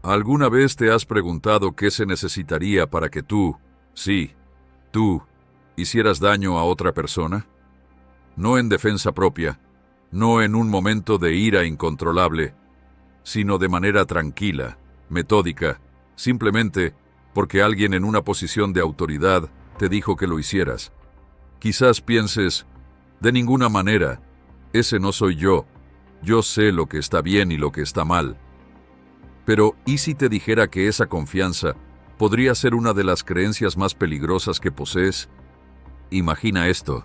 ¿Alguna vez te has preguntado qué se necesitaría para que tú, sí, tú, hicieras daño a otra persona? No en defensa propia, no en un momento de ira incontrolable, sino de manera tranquila, metódica, simplemente porque alguien en una posición de autoridad te dijo que lo hicieras. Quizás pienses, de ninguna manera, ese no soy yo sé lo que está bien y lo que está mal. Pero, ¿y si te dijera que esa confianza podría ser una de las creencias más peligrosas que posees? Imagina esto.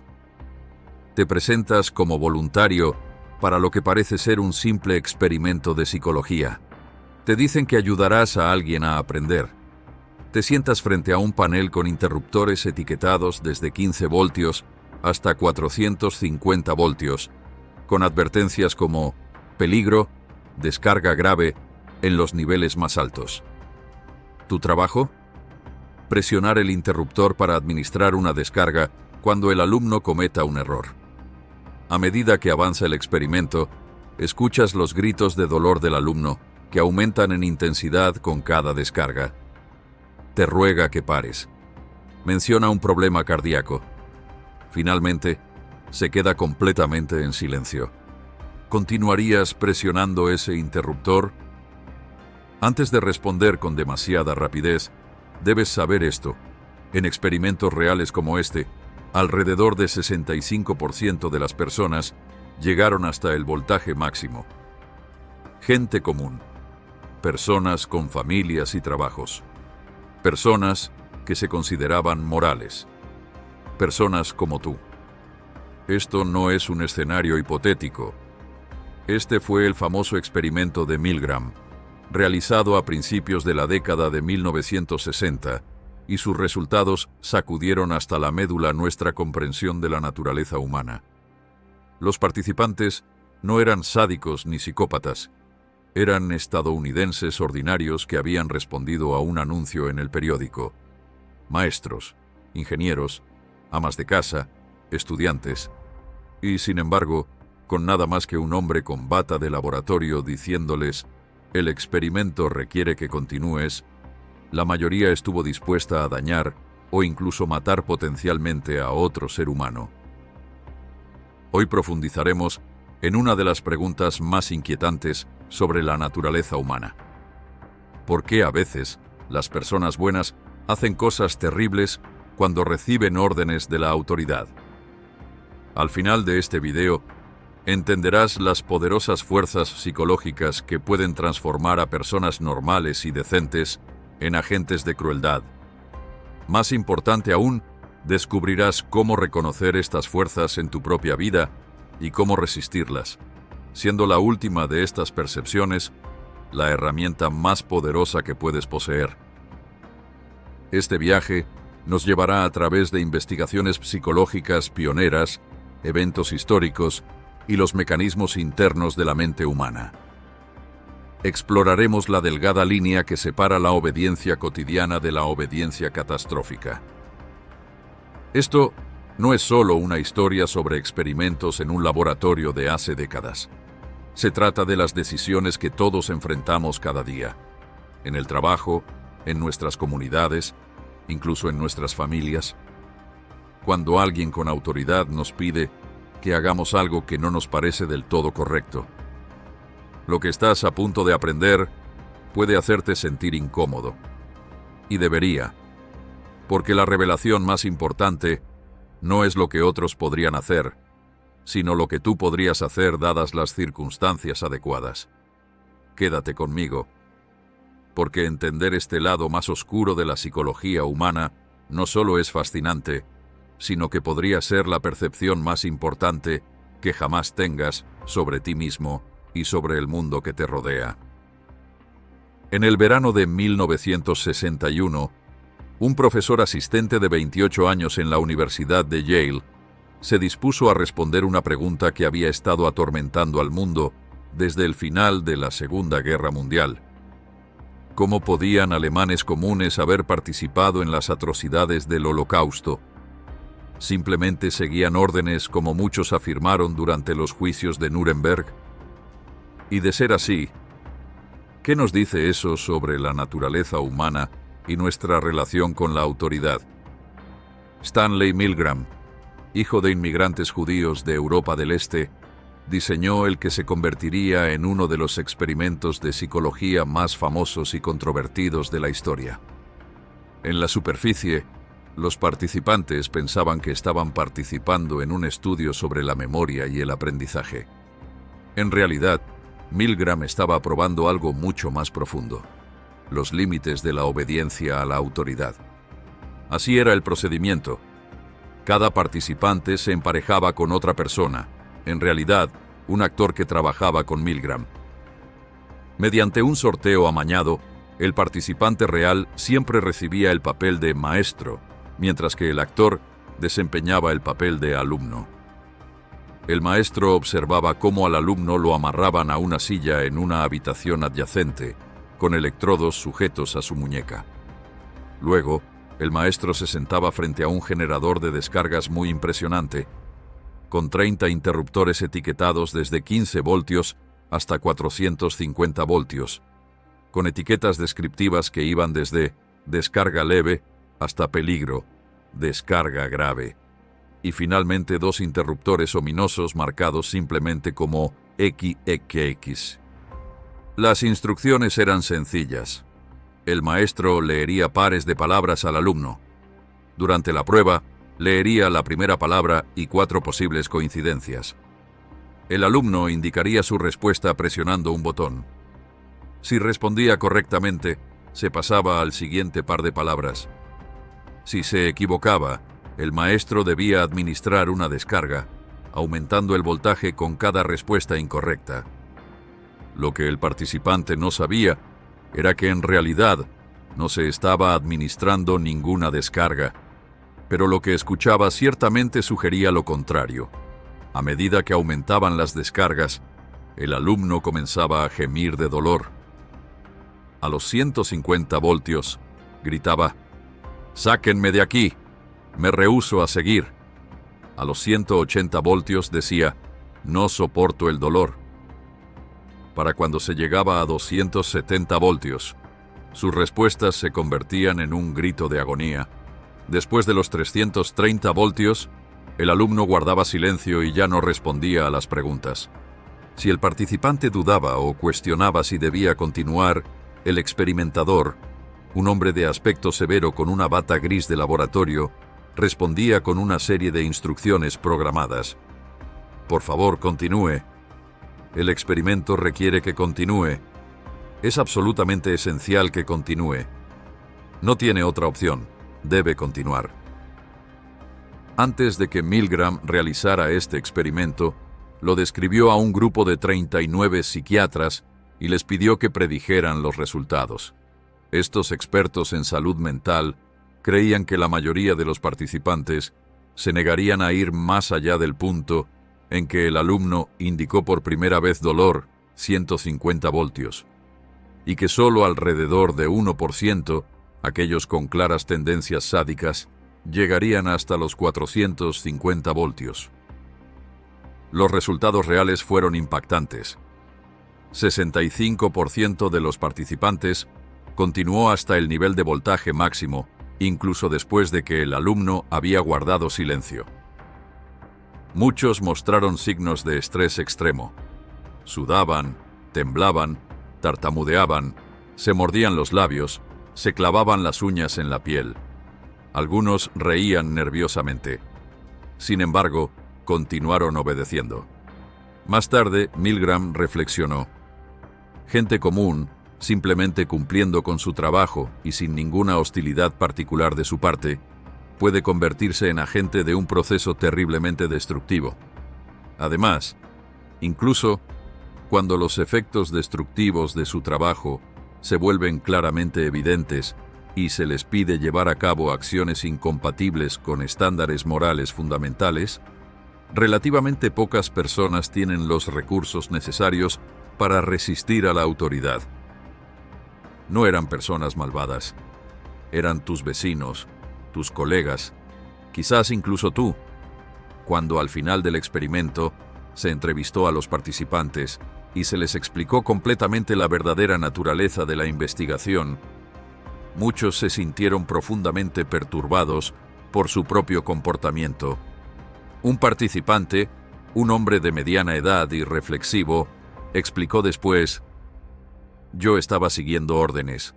Te presentas como voluntario para lo que parece ser un simple experimento de psicología. Te dicen que ayudarás a alguien a aprender. Te sientas frente a un panel con interruptores etiquetados desde 15 voltios hasta 450 voltios, con advertencias como peligro, descarga grave, en los niveles más altos. ¿Tu trabajo? Presionar el interruptor para administrar una descarga cuando el alumno cometa un error. A medida que avanza el experimento, escuchas los gritos de dolor del alumno que aumentan en intensidad con cada descarga. Te ruega que pares. Menciona un problema cardíaco. Finalmente, se queda completamente en silencio. ¿Continuarías presionando ese interruptor? Antes de responder con demasiada rapidez, debes saber esto. En experimentos reales como este, alrededor de 65% de las personas llegaron hasta el voltaje máximo. Gente común. Personas con familias y trabajos. Personas que se consideraban morales. Personas como tú. Esto no es un escenario hipotético. Este fue el famoso experimento de Milgram, realizado a principios de la década de 1960, y sus resultados sacudieron hasta la médula nuestra comprensión de la naturaleza humana. Los participantes no eran sádicos ni psicópatas, eran estadounidenses ordinarios que habían respondido a un anuncio en el periódico. Maestros, ingenieros, amas de casa, estudiantes, y sin embargo, con nada más que un hombre con bata de laboratorio diciéndoles: el experimento requiere que continúes, la mayoría estuvo dispuesta a dañar o incluso matar potencialmente a otro ser humano. Hoy profundizaremos en una de las preguntas más inquietantes sobre la naturaleza humana. ¿Por qué a veces las personas buenas hacen cosas terribles cuando reciben órdenes de la autoridad? Al final de este video, entenderás las poderosas fuerzas psicológicas que pueden transformar a personas normales y decentes en agentes de crueldad. Más importante aún, descubrirás cómo reconocer estas fuerzas en tu propia vida y cómo resistirlas, siendo la última de estas percepciones la herramienta más poderosa que puedes poseer. Este viaje nos llevará a través de investigaciones psicológicas pioneras, eventos históricos y los mecanismos internos de la mente humana. Exploraremos la delgada línea que separa la obediencia cotidiana de la obediencia catastrófica. Esto no es solo una historia sobre experimentos en un laboratorio de hace décadas. Se trata de las decisiones que todos enfrentamos cada día, en el trabajo, en nuestras comunidades, incluso en nuestras familias. Cuando alguien con autoridad nos pide que hagamos algo que no nos parece del todo correcto. Lo que estás a punto de aprender puede hacerte sentir incómodo. Y debería, porque la revelación más importante no es lo que otros podrían hacer, sino lo que tú podrías hacer dadas las circunstancias adecuadas. Quédate conmigo, porque entender este lado más oscuro de la psicología humana no solo es fascinante, sino que podría ser la percepción más importante que jamás tengas sobre ti mismo y sobre el mundo que te rodea. En el verano de 1961, un profesor asistente de 28 años en la Universidad de Yale se dispuso a responder una pregunta que había estado atormentando al mundo desde el final de la Segunda Guerra Mundial. ¿Cómo podían alemanes comunes haber participado en las atrocidades del Holocausto? ¿Simplemente seguían órdenes como muchos afirmaron durante los juicios de Nuremberg? Y de ser así, ¿Qué nos dice eso sobre la naturaleza humana y nuestra relación con la autoridad? Stanley Milgram, hijo de inmigrantes judíos de Europa del Este, diseñó el que se convertiría en uno de los experimentos de psicología más famosos y controvertidos de la historia. En la superficie, los participantes pensaban que estaban participando en un estudio sobre la memoria y el aprendizaje. En realidad, Milgram estaba probando algo mucho más profundo: los límites de la obediencia a la autoridad. Así era el procedimiento. Cada participante se emparejaba con otra persona, en realidad, un actor que trabajaba con Milgram. Mediante un sorteo amañado, el participante real siempre recibía el papel de maestro, mientras que el actor desempeñaba el papel de alumno. El maestro observaba cómo al alumno lo amarraban a una silla en una habitación adyacente, con electrodos sujetos a su muñeca. Luego, el maestro se sentaba frente a un generador de descargas muy impresionante, con 30 interruptores etiquetados desde 15 voltios hasta 450 voltios, con etiquetas descriptivas que iban desde descarga leve hasta peligro, descarga grave, y finalmente 2 interruptores ominosos marcados simplemente como XXX. Las instrucciones eran sencillas. El maestro leería pares de palabras al alumno. Durante la prueba, leería la primera palabra y 4 posibles coincidencias. El alumno indicaría su respuesta presionando un botón. Si respondía correctamente, se pasaba al siguiente par de palabras. Si se equivocaba, el maestro debía administrar una descarga, aumentando el voltaje con cada respuesta incorrecta. Lo que el participante no sabía era que en realidad no se estaba administrando ninguna descarga, pero lo que escuchaba ciertamente sugería lo contrario. A medida que aumentaban las descargas, el alumno comenzaba a gemir de dolor. A los 150 voltios, gritaba: «¡Sáquenme de aquí! Me rehúso a seguir». A los 180 voltios decía: «No soporto el dolor». Para cuando se llegaba a 270 voltios, sus respuestas se convertían en un grito de agonía. Después de los 330 voltios, el alumno guardaba silencio y ya no respondía a las preguntas. Si el participante dudaba o cuestionaba si debía continuar, el experimentador, un hombre de aspecto severo con una bata gris de laboratorio, respondía con una serie de instrucciones programadas. «Por favor, continúe. El experimento requiere que continúe. Es absolutamente esencial que continúe. No tiene otra opción. Debe continuar». Antes de que Milgram realizara este experimento, lo describió a un grupo de 39 psiquiatras y les pidió que predijeran los resultados. Estos expertos en salud mental creían que la mayoría de los participantes se negarían a ir más allá del punto en que el alumno indicó por primera vez dolor, 150 voltios, y que solo alrededor de 1%, aquellos con claras tendencias sádicas, llegarían hasta los 450 voltios. Los resultados reales fueron impactantes. 65% de los participantes continuó hasta el nivel de voltaje máximo, incluso después de que el alumno había guardado silencio. Muchos mostraron signos de estrés extremo. Sudaban, temblaban, tartamudeaban, se mordían los labios, se clavaban las uñas en la piel. Algunos reían nerviosamente. Sin embargo, continuaron obedeciendo. Más tarde, Milgram reflexionó: gente común, simplemente cumpliendo con su trabajo y sin ninguna hostilidad particular de su parte, puede convertirse en agente de un proceso terriblemente destructivo. Además, incluso cuando los efectos destructivos de su trabajo se vuelven claramente evidentes y se les pide llevar a cabo acciones incompatibles con estándares morales fundamentales, relativamente pocas personas tienen los recursos necesarios para resistir a la autoridad. No eran personas malvadas. Eran tus vecinos, tus colegas, quizás incluso tú. Cuando al final del experimento se entrevistó a los participantes y se les explicó completamente la verdadera naturaleza de la investigación, muchos se sintieron profundamente perturbados por su propio comportamiento. Un participante, un hombre de mediana edad y reflexivo, explicó después: «Yo estaba siguiendo órdenes.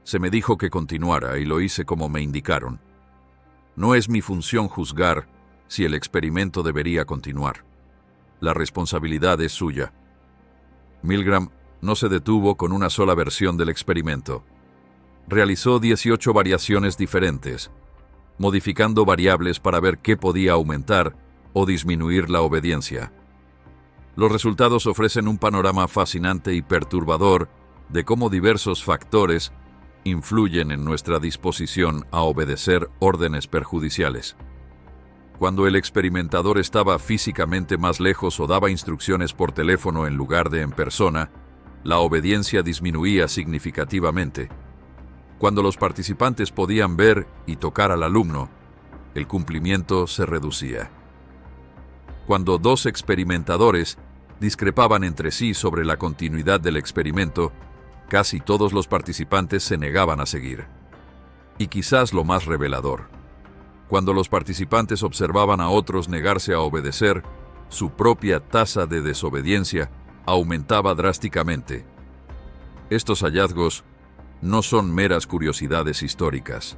Se me dijo que continuara y lo hice como me indicaron. No es mi función juzgar si el experimento debería continuar. La responsabilidad es suya». Milgram no se detuvo con una sola versión del experimento. Realizó 18 variaciones diferentes, modificando variables para ver qué podía aumentar o disminuir la obediencia. Los resultados ofrecen un panorama fascinante y perturbador de cómo diversos factores influyen en nuestra disposición a obedecer órdenes perjudiciales. Cuando el experimentador estaba físicamente más lejos o daba instrucciones por teléfono en lugar de en persona, la obediencia disminuía significativamente. Cuando los participantes podían ver y tocar al alumno, el cumplimiento se reducía. Cuando dos experimentadores discrepaban entre sí sobre la continuidad del experimento, casi todos los participantes se negaban a seguir. Y quizás lo más revelador: cuando los participantes observaban a otros negarse a obedecer, su propia tasa de desobediencia aumentaba drásticamente. Estos hallazgos no son meras curiosidades históricas.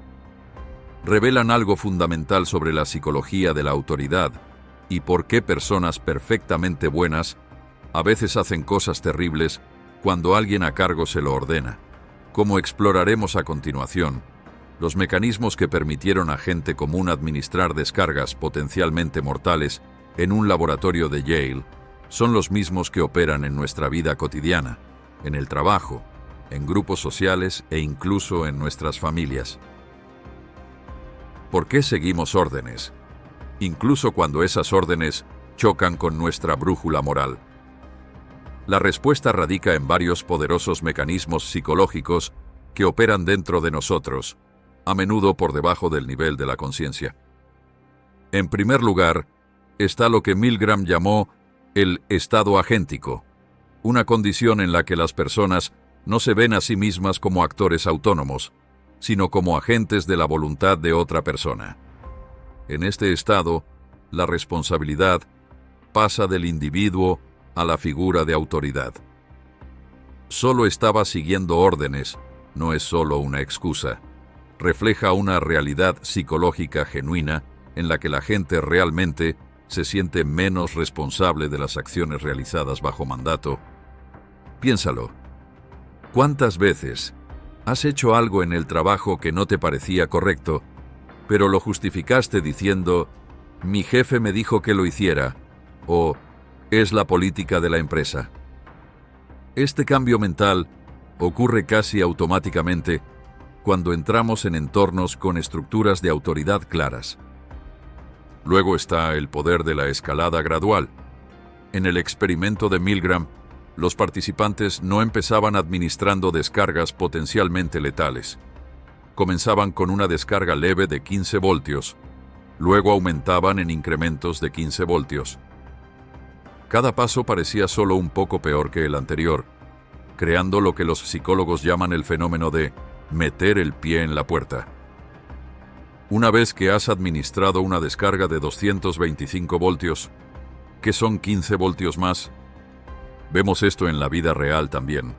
Revelan algo fundamental sobre la psicología de la autoridad y por qué personas perfectamente buenas a veces hacen cosas terribles cuando alguien a cargo se lo ordena. Como exploraremos a continuación, los mecanismos que permitieron a gente común administrar descargas potencialmente mortales en un laboratorio de Yale son los mismos que operan en nuestra vida cotidiana, en el trabajo, en grupos sociales e incluso en nuestras familias. ¿Por qué seguimos órdenes, incluso cuando esas órdenes chocan con nuestra brújula moral? La respuesta radica en varios poderosos mecanismos psicológicos que operan dentro de nosotros, a menudo por debajo del nivel de la conciencia. En primer lugar, está lo que Milgram llamó el estado agéntico, una condición en la que las personas no se ven a sí mismas como actores autónomos, sino como agentes de la voluntad de otra persona. En este estado, la responsabilidad pasa del individuo a la figura de autoridad. Solo estaba siguiendo órdenes no es solo una excusa. Refleja una realidad psicológica genuina en la que la gente realmente se siente menos responsable de las acciones realizadas bajo mandato. Piénsalo. ¿Cuántas veces has hecho algo en el trabajo que no te parecía correcto, pero lo justificaste diciendo: «Mi jefe me dijo que lo hiciera», o «es la política de la empresa»? Este cambio mental ocurre casi automáticamente cuando entramos en entornos con estructuras de autoridad claras. Luego está el poder de la escalada gradual. En el experimento de Milgram, los participantes no empezaban administrando descargas potencialmente letales. Comenzaban con una descarga leve de 15 voltios, luego aumentaban en incrementos de 15 voltios. Cada paso parecía solo un poco peor que el anterior, creando lo que los psicólogos llaman el fenómeno de meter el pie en la puerta. Una vez que has administrado una descarga de 225 voltios, ¿qué son 15 voltios más? Vemos esto en la vida real también.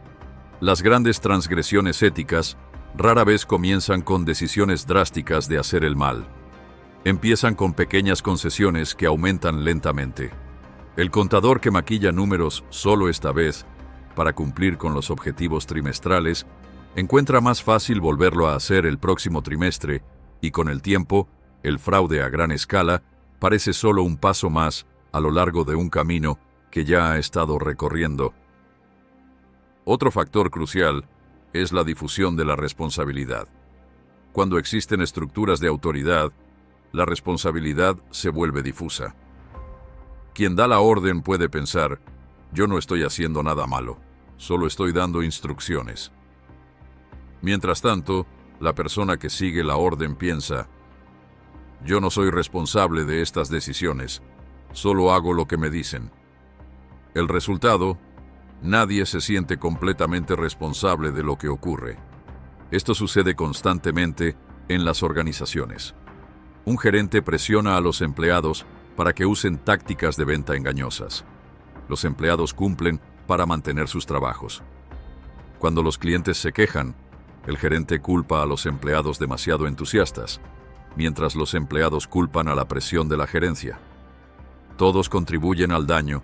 Las grandes transgresiones éticas rara vez comienzan con decisiones drásticas de hacer el mal. Empiezan con pequeñas concesiones que aumentan lentamente. El contador que maquilla números solo esta vez, para cumplir con los objetivos trimestrales, encuentra más fácil volverlo a hacer el próximo trimestre, y con el tiempo, el fraude a gran escala parece solo un paso más a lo largo de un camino que ya ha estado recorriendo. Otro factor crucial es la difusión de la responsabilidad. Cuando existen estructuras de autoridad, la responsabilidad se vuelve difusa. Quien da la orden puede pensar: yo no estoy haciendo nada malo, solo estoy dando instrucciones. Mientras tanto, la persona que sigue la orden piensa: yo no soy responsable de estas decisiones, solo hago lo que me dicen. El resultado, Nadie se siente completamente responsable de lo que ocurre. Esto sucede constantemente en las organizaciones. Un gerente presiona a los empleados para que usen tácticas de venta engañosas. Los empleados cumplen para mantener sus trabajos. Cuando los clientes se quejan, el gerente culpa a los empleados demasiado entusiastas, mientras los empleados culpan a la presión de la gerencia. Todos contribuyen al daño,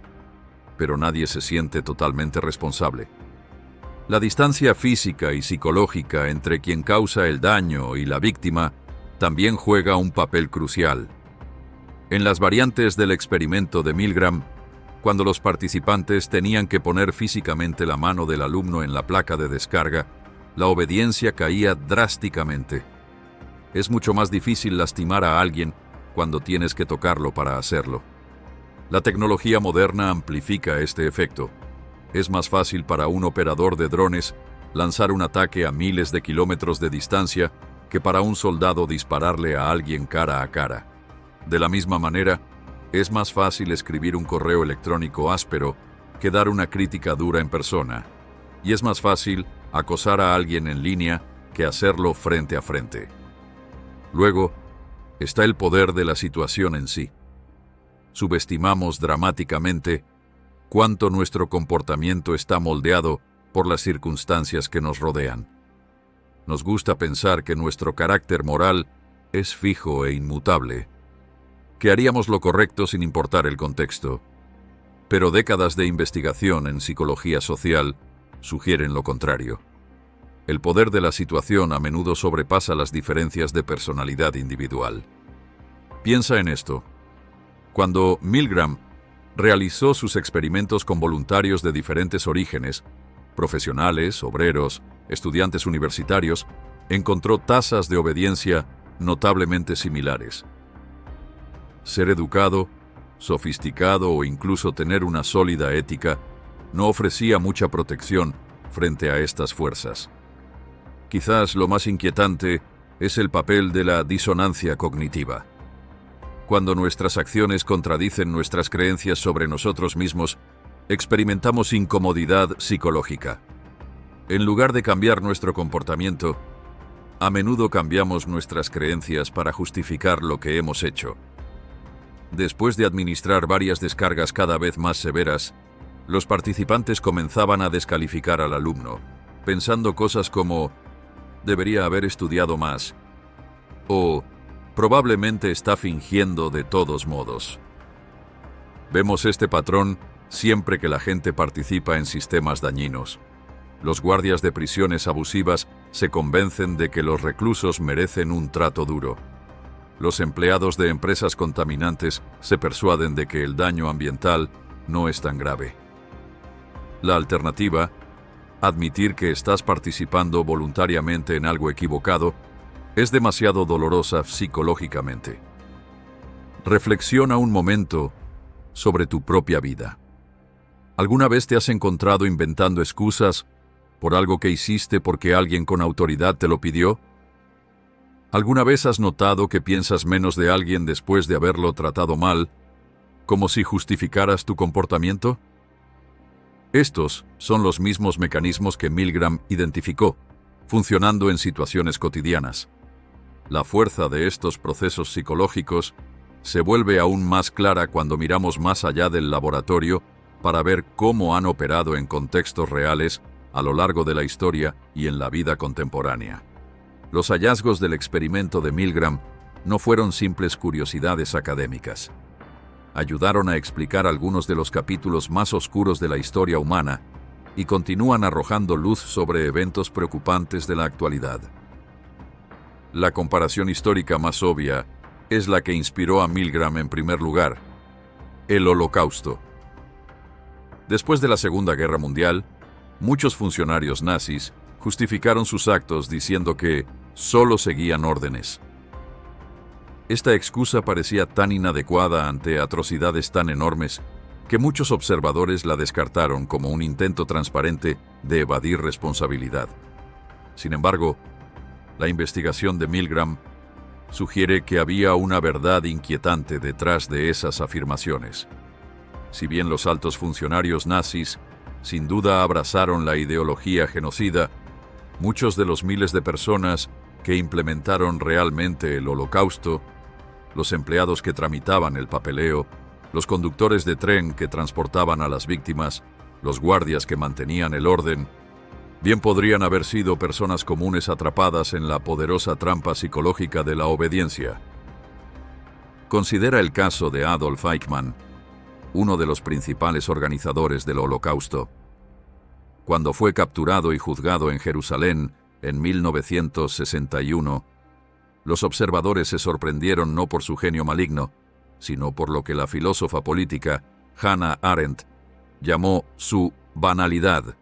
pero nadie se siente totalmente responsable. La distancia física y psicológica entre quien causa el daño y la víctima también juega un papel crucial. En las variantes del experimento de Milgram, cuando los participantes tenían que poner físicamente la mano del alumno en la placa de descarga, la obediencia caía drásticamente. Es mucho más difícil lastimar a alguien cuando tienes que tocarlo para hacerlo. La tecnología moderna amplifica este efecto. Es más fácil para un operador de drones lanzar un ataque a miles de kilómetros de distancia que para un soldado dispararle a alguien cara a cara. De la misma manera, es más fácil escribir un correo electrónico áspero que dar una crítica dura en persona. Y es más fácil acosar a alguien en línea que hacerlo frente a frente. Luego, está el poder de la situación en sí. Subestimamos dramáticamente cuánto nuestro comportamiento está moldeado por las circunstancias que nos rodean. Nos gusta pensar que nuestro carácter moral es fijo e inmutable, que haríamos lo correcto sin importar el contexto. Pero décadas de investigación en psicología social sugieren lo contrario. El poder de la situación a menudo sobrepasa las diferencias de personalidad individual. Piensa en esto. Cuando Milgram realizó sus experimentos con voluntarios de diferentes orígenes, profesionales, obreros, estudiantes universitarios, encontró tasas de obediencia notablemente similares. Ser educado, sofisticado o incluso tener una sólida ética no ofrecía mucha protección frente a estas fuerzas. Quizás lo más inquietante es el papel de la disonancia cognitiva. Cuando nuestras acciones contradicen nuestras creencias sobre nosotros mismos, experimentamos incomodidad psicológica. En lugar de cambiar nuestro comportamiento, a menudo cambiamos nuestras creencias para justificar lo que hemos hecho. Después de administrar varias descargas cada vez más severas, los participantes comenzaban a descalificar al alumno, pensando cosas como «debería haber estudiado más» o «probablemente está fingiendo de todos modos». Vemos este patrón siempre que la gente participa en sistemas dañinos. Los guardias de prisiones abusivas se convencen de que los reclusos merecen un trato duro. Los empleados de empresas contaminantes se persuaden de que el daño ambiental no es tan grave. La alternativa, admitir que estás participando voluntariamente en algo equivocado, es demasiado dolorosa psicológicamente. Reflexiona un momento sobre tu propia vida. ¿Alguna vez te has encontrado inventando excusas por algo que hiciste porque alguien con autoridad te lo pidió? ¿Alguna vez has notado que piensas menos de alguien después de haberlo tratado mal, como si justificaras tu comportamiento? Estos son los mismos mecanismos que Milgram identificó, funcionando en situaciones cotidianas. La fuerza de estos procesos psicológicos se vuelve aún más clara cuando miramos más allá del laboratorio para ver cómo han operado en contextos reales a lo largo de la historia y en la vida contemporánea. Los hallazgos del experimento de Milgram no fueron simples curiosidades académicas. Ayudaron a explicar algunos de los capítulos más oscuros de la historia humana y continúan arrojando luz sobre eventos preocupantes de la actualidad. La comparación histórica más obvia es la que inspiró a Milgram en primer lugar: el Holocausto. Después de la Segunda Guerra Mundial, muchos funcionarios nazis justificaron sus actos diciendo que solo seguían órdenes. Esta excusa parecía tan inadecuada ante atrocidades tan enormes que muchos observadores la descartaron como un intento transparente de evadir responsabilidad. Sin embargo, la investigación de Milgram sugiere que había una verdad inquietante detrás de esas afirmaciones. Si bien los altos funcionarios nazis sin duda abrazaron la ideología genocida. Muchos de los miles de personas que implementaron realmente el Holocausto, los empleados que tramitaban el papeleo, los conductores de tren que transportaban a las víctimas, los guardias que mantenían el orden, bien podrían haber sido personas comunes atrapadas en la poderosa trampa psicológica de la obediencia. Considera el caso de Adolf Eichmann, uno de los principales organizadores del Holocausto. Cuando fue capturado y juzgado en Jerusalén en 1961, los observadores se sorprendieron no por su genio maligno, sino por lo que la filósofa política Hannah Arendt llamó su banalidad,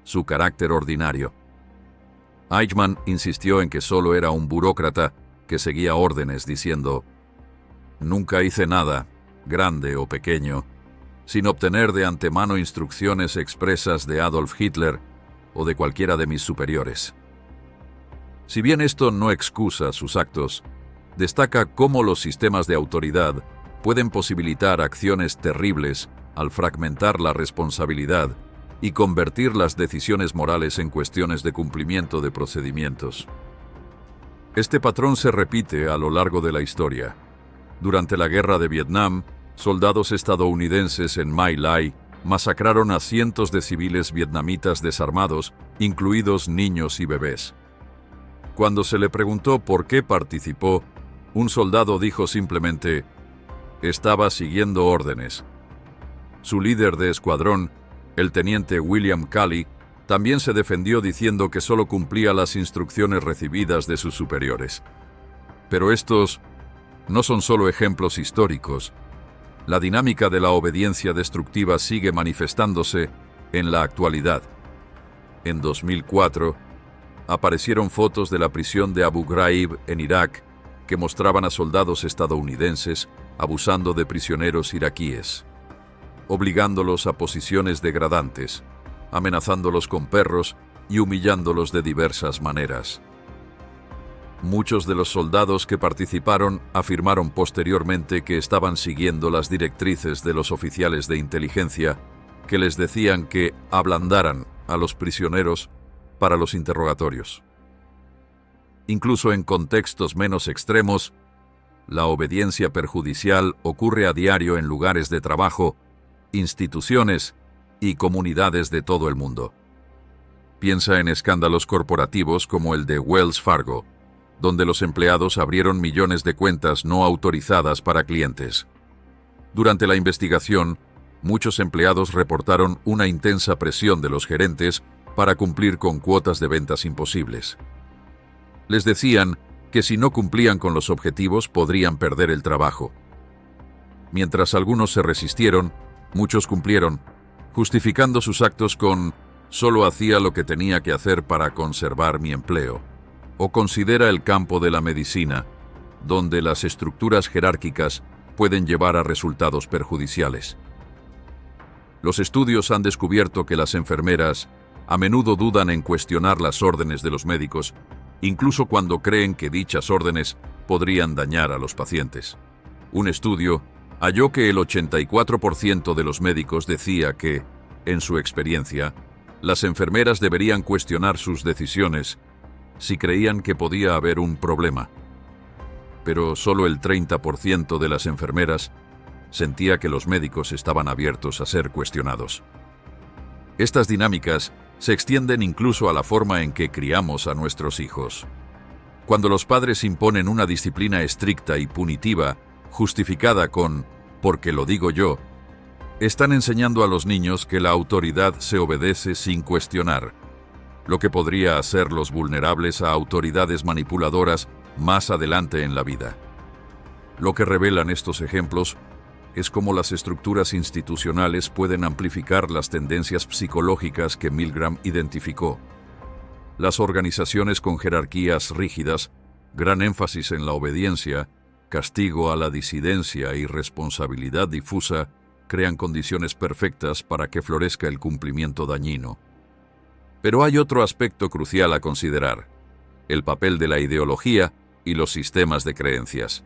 su carácter ordinario. Eichmann insistió en que solo era un burócrata que seguía órdenes diciendo: «Nunca hice nada, grande o pequeño, sin obtener de antemano instrucciones expresas de Adolf Hitler o de cualquiera de mis superiores». Si bien esto no excusa sus actos, destaca cómo los sistemas de autoridad pueden posibilitar acciones terribles al fragmentar la responsabilidad y convertir las decisiones morales en cuestiones de cumplimiento de procedimientos. Este patrón se repite a lo largo de la historia. Durante la Guerra de Vietnam, soldados estadounidenses en My Lai masacraron a cientos de civiles vietnamitas desarmados, incluidos niños y bebés. Cuando se le preguntó por qué participó, un soldado dijo simplemente: «Estaba siguiendo órdenes». Su líder de escuadrón, el teniente William Calley, también se defendió diciendo que solo cumplía las instrucciones recibidas de sus superiores. Pero estos no son solo ejemplos históricos. La dinámica de la obediencia destructiva sigue manifestándose en la actualidad. En 2004, aparecieron fotos de la prisión de Abu Ghraib en Irak que mostraban a soldados estadounidenses abusando de prisioneros iraquíes, obligándolos a posiciones degradantes, amenazándolos con perros y humillándolos de diversas maneras. Muchos de los soldados que participaron afirmaron posteriormente que estaban siguiendo las directrices de los oficiales de inteligencia que les decían que ablandaran a los prisioneros para los interrogatorios. Incluso en contextos menos extremos, la obediencia perjudicial ocurre a diario en lugares de trabajo, instituciones y comunidades de todo el mundo. Piensa en escándalos corporativos como el de Wells Fargo, donde los empleados abrieron millones de cuentas no autorizadas para clientes. Durante la investigación, muchos empleados reportaron una intensa presión de los gerentes para cumplir con cuotas de ventas imposibles. Les decían que si no cumplían con los objetivos podrían perder el trabajo. Mientras algunos se resistieron, muchos cumplieron, justificando sus actos con «solo hacía lo que tenía que hacer para conservar mi empleo». O considera el campo de la medicina, donde las estructuras jerárquicas pueden llevar a resultados perjudiciales. Los estudios han descubierto que las enfermeras a menudo dudan en cuestionar las órdenes de los médicos, incluso cuando creen que dichas órdenes podrían dañar a los pacientes. Un estudio halló que el 84% de los médicos decía que, en su experiencia, las enfermeras deberían cuestionar sus decisiones si creían que podía haber un problema. Pero solo el 30% de las enfermeras sentía que los médicos estaban abiertos a ser cuestionados. Estas dinámicas se extienden incluso a la forma en que criamos a nuestros hijos. Cuando los padres imponen una disciplina estricta y punitiva, justificada con «porque lo digo yo», están enseñando a los niños que la autoridad se obedece sin cuestionar, lo que podría hacerlos vulnerables a autoridades manipuladoras más adelante en la vida. Lo que revelan estos ejemplos es cómo las estructuras institucionales pueden amplificar las tendencias psicológicas que Milgram identificó. Las organizaciones con jerarquías rígidas, gran énfasis en la obediencia, castigo a la disidencia y responsabilidad difusa crean condiciones perfectas para que florezca el cumplimiento dañino. Pero hay otro aspecto crucial a considerar: el papel de la ideología y los sistemas de creencias.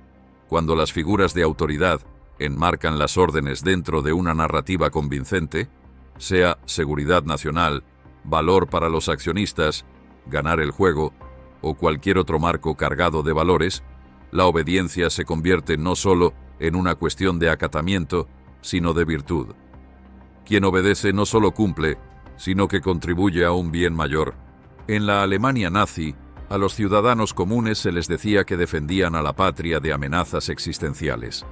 Cuando las figuras de autoridad enmarcan las órdenes dentro de una narrativa convincente, sea seguridad nacional, valor para los accionistas, ganar el juego o cualquier otro marco cargado de valores, la obediencia se convierte no solo en una cuestión de acatamiento, sino de virtud. Quien obedece no solo cumple, sino que contribuye a un bien mayor. En la Alemania nazi, a los ciudadanos comunes se les decía que defendían a la patria de amenazas existenciales.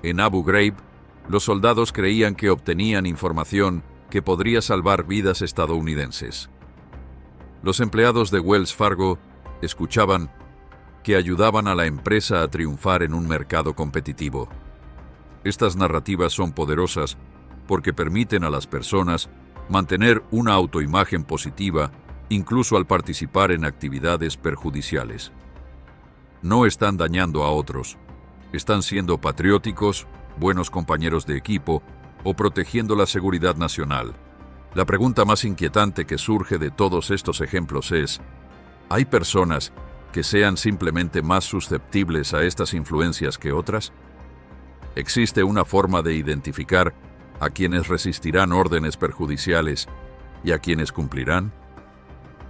En Abu Ghraib, los soldados creían que obtenían información que podría salvar vidas estadounidenses. Los empleados de Wells Fargo escuchaban que ayudaban a la empresa a triunfar en un mercado competitivo. Estas narrativas son poderosas porque permiten a las personas mantener una autoimagen positiva incluso al participar en actividades perjudiciales. No están dañando a otros, están siendo patrióticos, buenos compañeros de equipo o protegiendo la seguridad nacional. La pregunta más inquietante que surge de todos estos ejemplos es: ¿hay personas que sean simplemente más susceptibles a estas influencias que otras? ¿Existe una forma de identificar a quienes resistirán órdenes perjudiciales y a quienes cumplirán?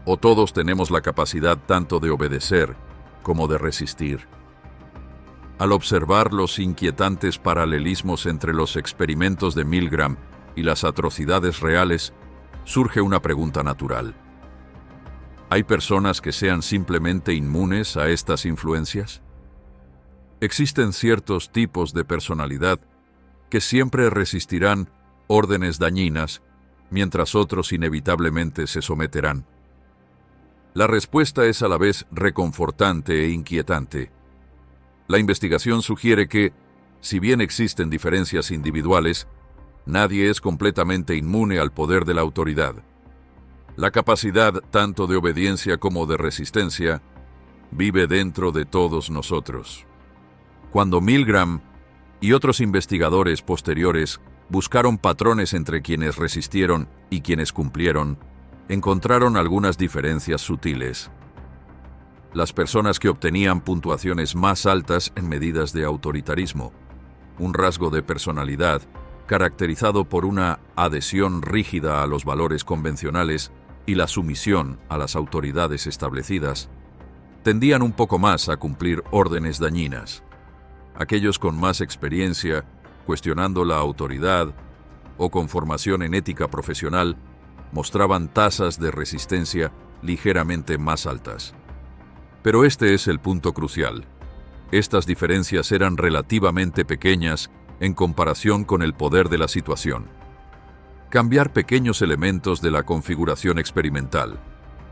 ¿O todos tenemos la capacidad tanto de obedecer como de resistir? Al observar los inquietantes paralelismos entre los experimentos de Milgram y las atrocidades reales, surge una pregunta natural. ¿Hay personas que sean simplemente inmunes a estas influencias? Existen ciertos tipos de personalidad que siempre resistirán órdenes dañinas, mientras otros inevitablemente se someterán. La respuesta es a la vez reconfortante e inquietante. La investigación sugiere que, si bien existen diferencias individuales, nadie es completamente inmune al poder de la autoridad. La capacidad tanto de obediencia como de resistencia vive dentro de todos nosotros. Cuando Milgram y otros investigadores posteriores buscaron patrones entre quienes resistieron y quienes cumplieron, encontraron algunas diferencias sutiles. Las personas que obtenían puntuaciones más altas en medidas de autoritarismo, un rasgo de personalidad caracterizado por una adhesión rígida a los valores convencionales y la sumisión a las autoridades establecidas, tendían un poco más a cumplir órdenes dañinas. Aquellos con más experiencia, cuestionando la autoridad o con formación en ética profesional, mostraban tasas de resistencia ligeramente más altas. Pero este es el punto crucial. Estas diferencias eran relativamente pequeñas en comparación con el poder de la situación. Cambiar pequeños elementos de la configuración experimental,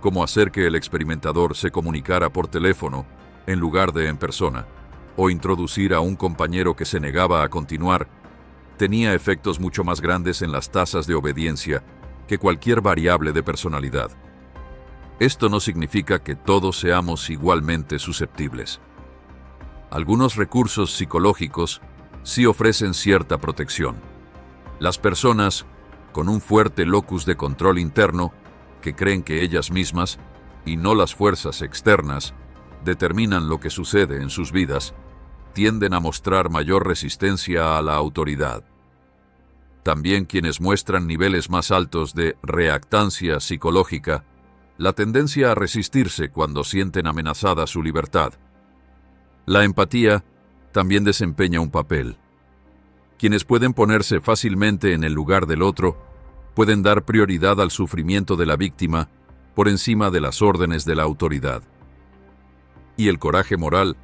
como hacer que el experimentador se comunicara por teléfono en lugar de en persona, o introducir a un compañero que se negaba a continuar, tenía efectos mucho más grandes en las tasas de obediencia que cualquier variable de personalidad. Esto no significa que todos seamos igualmente susceptibles. Algunos recursos psicológicos sí ofrecen cierta protección. Las personas con un fuerte locus de control interno, que creen que ellas mismas, y no las fuerzas externas, determinan lo que sucede en sus vidas, tienden a mostrar mayor resistencia a la autoridad. También quienes muestran niveles más altos de reactancia psicológica, la tendencia a resistirse cuando sienten amenazada su libertad. La empatía también desempeña un papel. Quienes pueden ponerse fácilmente en el lugar del otro, pueden dar prioridad al sufrimiento de la víctima por encima de las órdenes de la autoridad. Y el coraje moral,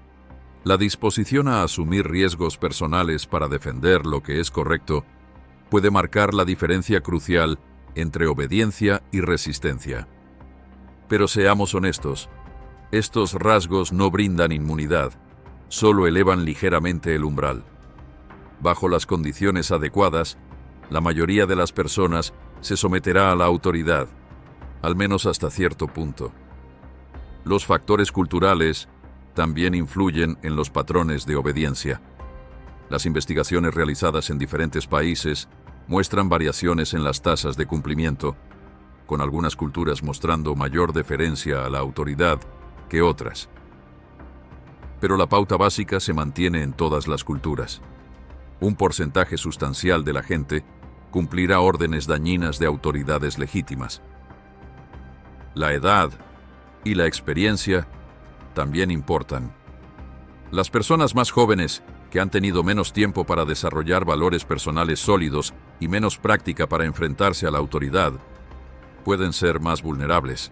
la disposición a asumir riesgos personales para defender lo que es correcto, puede marcar la diferencia crucial entre obediencia y resistencia. Pero seamos honestos, estos rasgos no brindan inmunidad, solo elevan ligeramente el umbral. Bajo las condiciones adecuadas, la mayoría de las personas se someterá a la autoridad, al menos hasta cierto punto. Los factores culturales también influyen en los patrones de obediencia. Las investigaciones realizadas en diferentes países muestran variaciones en las tasas de cumplimiento, con algunas culturas mostrando mayor deferencia a la autoridad que otras. Pero la pauta básica se mantiene en todas las culturas. Un porcentaje sustancial de la gente cumplirá órdenes dañinas de autoridades legítimas. La edad y la experiencia también importan. Las personas más jóvenes, que han tenido menos tiempo para desarrollar valores personales sólidos y menos práctica para enfrentarse a la autoridad, pueden ser más vulnerables.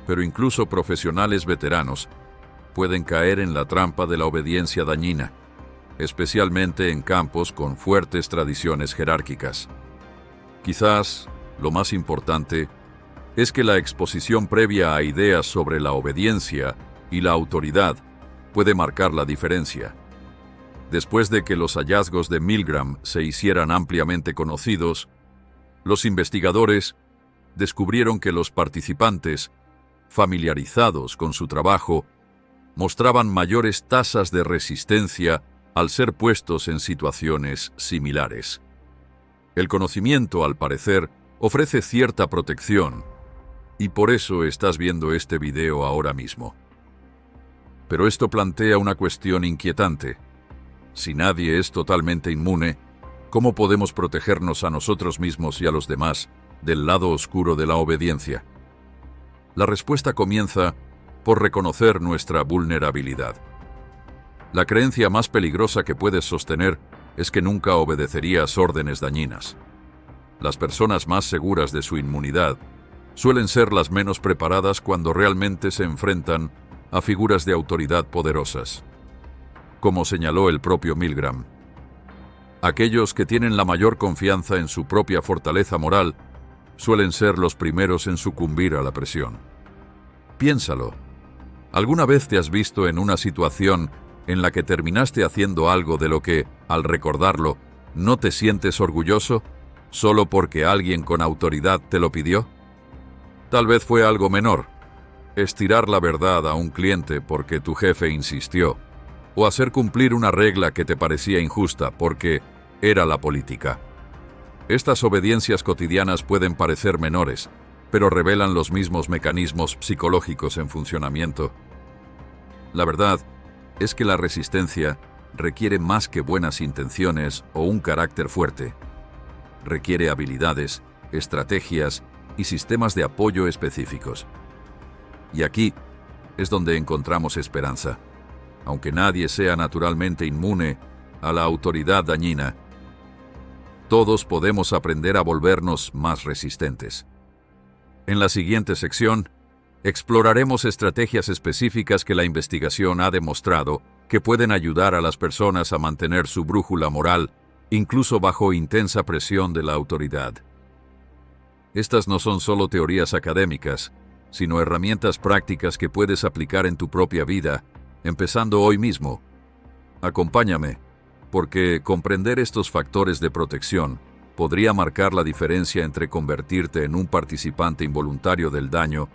Pero incluso profesionales veteranos pueden caer en la trampa de la obediencia dañina, especialmente en campos con fuertes tradiciones jerárquicas. Quizás lo más importante es que la exposición previa a ideas sobre la obediencia y la autoridad puede marcar la diferencia. Después de que los hallazgos de Milgram se hicieran ampliamente conocidos, los investigadores descubrieron que los participantes, familiarizados con su trabajo, mostraban mayores tasas de resistencia al ser puestos en situaciones similares. El conocimiento, al parecer, ofrece cierta protección, y por eso estás viendo este video ahora mismo. Pero esto plantea una cuestión inquietante. Si nadie es totalmente inmune, ¿cómo podemos protegernos a nosotros mismos y a los demás del lado oscuro de la obediencia? La respuesta comienza por reconocer nuestra vulnerabilidad. La creencia más peligrosa que puedes sostener es que nunca obedecerías órdenes dañinas. Las personas más seguras de su inmunidad suelen ser las menos preparadas cuando realmente se enfrentan a figuras de autoridad poderosas. Como señaló el propio Milgram, aquellos que tienen la mayor confianza en su propia fortaleza moral suelen ser los primeros en sucumbir a la presión. Piénsalo. ¿Alguna vez te has visto en una situación en la que terminaste haciendo algo de lo que, al recordarlo, no te sientes orgulloso solo porque alguien con autoridad te lo pidió? Tal vez fue algo menor, estirar la verdad a un cliente porque tu jefe insistió, o hacer cumplir una regla que te parecía injusta porque era la política. Estas obediencias cotidianas pueden parecer menores, pero revelan los mismos mecanismos psicológicos en funcionamiento. La verdad es que la resistencia requiere más que buenas intenciones o un carácter fuerte. Requiere habilidades, estrategias y sistemas de apoyo específicos. Y aquí es donde encontramos esperanza. Aunque nadie sea naturalmente inmune a la autoridad dañina, todos podemos aprender a volvernos más resistentes. En la siguiente sección, exploraremos estrategias específicas que la investigación ha demostrado que pueden ayudar a las personas a mantener su brújula moral, incluso bajo intensa presión de la autoridad. Estas no son solo teorías académicas, sino herramientas prácticas que puedes aplicar en tu propia vida, empezando hoy mismo. Acompáñame, porque comprender estos factores de protección podría marcar la diferencia entre convertirte en un participante involuntario del daño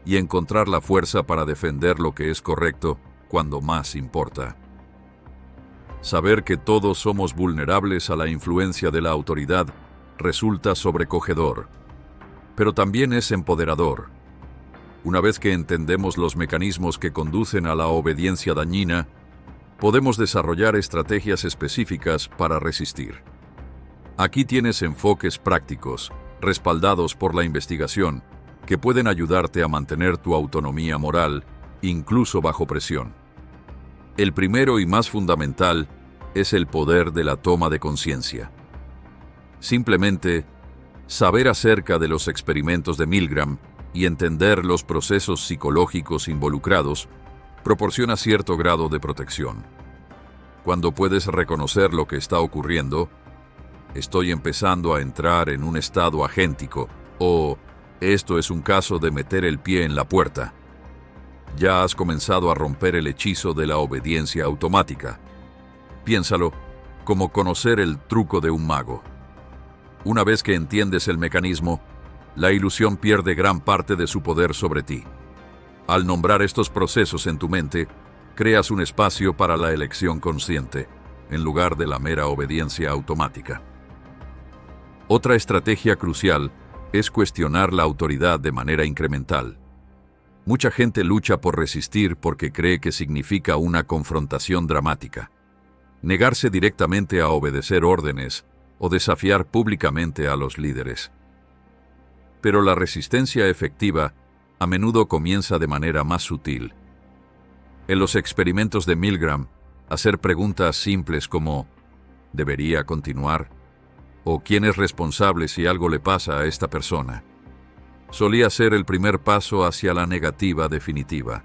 y encontrar la fuerza para defender lo que es correcto cuando más importa. Saber que todos somos vulnerables a la influencia de la autoridad resulta sobrecogedor, pero también es empoderador. Una vez que entendemos los mecanismos que conducen a la obediencia dañina, podemos desarrollar estrategias específicas para resistir. Aquí tienes enfoques prácticos, respaldados por la investigación, que pueden ayudarte a mantener tu autonomía moral, incluso bajo presión. El primero y más fundamental es el poder de la toma de conciencia. Simplemente, saber acerca de los experimentos de Milgram y entender los procesos psicológicos involucrados proporciona cierto grado de protección. Cuando puedes reconocer lo que está ocurriendo, estoy empezando a entrar en un estado agéntico, o esto es un caso de meter el pie en la puerta. Ya has comenzado a romper el hechizo de la obediencia automática. Piénsalo como conocer el truco de un mago. Una vez que entiendes el mecanismo, la ilusión pierde gran parte de su poder sobre ti. Al nombrar estos procesos en tu mente, creas un espacio para la elección consciente, en lugar de la mera obediencia automática. Otra estrategia crucial es cuestionar la autoridad de manera incremental. Mucha gente lucha por resistir porque cree que significa una confrontación dramática. Negarse directamente a obedecer órdenes o desafiar públicamente a los líderes. Pero la resistencia efectiva a menudo comienza de manera más sutil. En los experimentos de Milgram, hacer preguntas simples como ¿debería continuar? ¿O quién es responsable si algo le pasa a esta persona? Solía ser el primer paso hacia la negativa definitiva.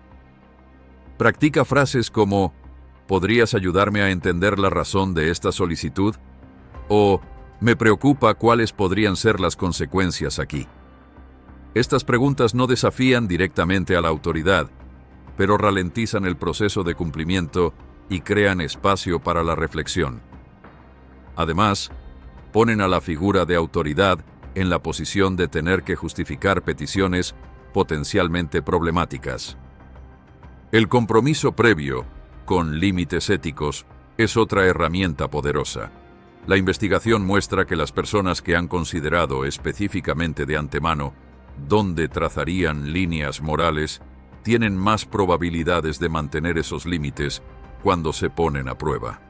Practica frases como ¿podrías ayudarme a entender la razón de esta solicitud? O me preocupa cuáles podrían ser las consecuencias aquí. Estas preguntas no desafían directamente a la autoridad, pero ralentizan el proceso de cumplimiento y crean espacio para la reflexión. Además, ponen a la figura de autoridad en la posición de tener que justificar peticiones potencialmente problemáticas. El compromiso previo, con límites éticos, es otra herramienta poderosa. La investigación muestra que las personas que han considerado específicamente de antemano dónde trazarían líneas morales tienen más probabilidades de mantener esos límites cuando se ponen a prueba.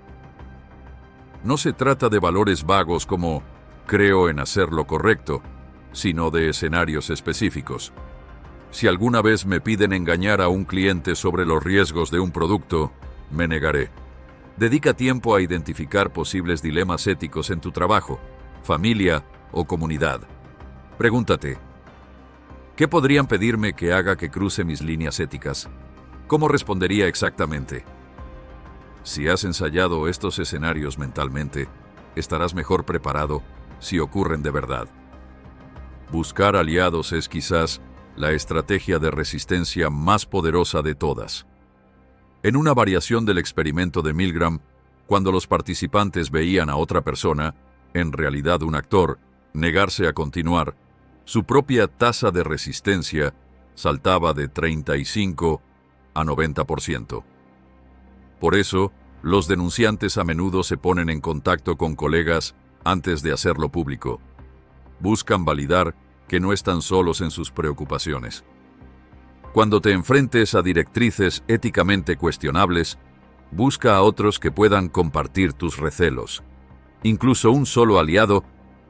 No se trata de valores vagos como creo en hacer lo correcto, sino de escenarios específicos. Si alguna vez me piden engañar a un cliente sobre los riesgos de un producto, me negaré. Dedica tiempo a identificar posibles dilemas éticos en tu trabajo, familia o comunidad. Pregúntate, ¿qué podrían pedirme que haga que cruce mis líneas éticas? ¿Cómo respondería exactamente? Si has ensayado estos escenarios mentalmente, estarás mejor preparado si ocurren de verdad. Buscar aliados es quizás la estrategia de resistencia más poderosa de todas. En una variación del experimento de Milgram, cuando los participantes veían a otra persona, en realidad un actor, negarse a continuar, su propia tasa de resistencia saltaba de 35 a 90%. Por eso, los denunciantes a menudo se ponen en contacto con colegas antes de hacerlo público. Buscan validar que no están solos en sus preocupaciones. Cuando te enfrentes a directrices éticamente cuestionables, busca a otros que puedan compartir tus recelos. Incluso un solo aliado